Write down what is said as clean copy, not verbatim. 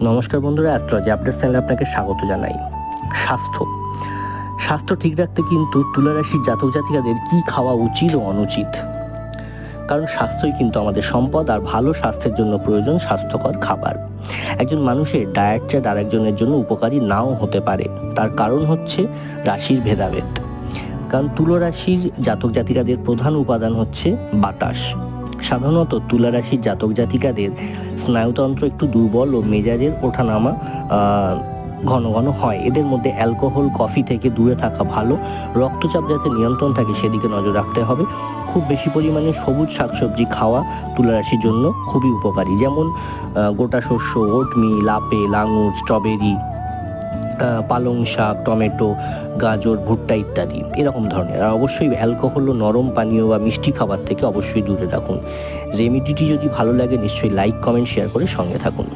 নমস্কার বন্ধুরা, astrology update চ্যানেলে আপনাকে স্বাগত জানাই। স্বাস্থ্য ঠিক রাখতে কিন্তু তুলা রাশির জাতক জাতিকাদের কী খাওয়া উচিত ও অনুচিত, কারণ স্বাস্থ্যই কিন্তু আমাদের সম্পদ, আর ভালো স্বাস্থ্যের জন্য প্রয়োজন স্বাস্থ্যকর খাবার। একজন মানুষের ডায়েট চার্ট আরেকজনের জন্য উপকারী নাও হতে পারে। তার কারণ হচ্ছে রাশির ভেদাভেদ। কারণ তুলা রাশির জাতক জাতিকাদের প্রধান উপাদান হচ্ছে বাতাস। সাধারণত তুলা রাশির জাতক জাতিকাদের স্নায়ুতন্ত্র একটু দুর্বল ও মেজাজের ওঠানামা ঘন ঘন হয়। এদের মধ্যে অ্যালকোহল, কফি থেকে দূরে থাকা ভালো। রক্তচাপ যাতে নিয়ন্ত্রণ থাকে সেদিকে নজর রাখতে হবে। খুব বেশি পরিমাণে সবুজ শাকসবজি খাওয়া তুলা রাশির জন্য খুবই উপকারী, যেমন গোটা শস্য, ওটমিল, আপেল, আঙুর, স্ট্রবেরি, পালং শাক, টমেটো, গাজর, ভুট্টা ইত্যাদি এরকম ধরনের। আর অবশ্যই অ্যালকোহল ও নরম পানীয় বা মিষ্টি খাবার থেকে অবশ্যই দূরে রাখুন। রেমিডিটি যদি ভালো লাগে নিশ্চয়ই লাইক, কমেন্ট, শেয়ার করে সঙ্গে থাকুন।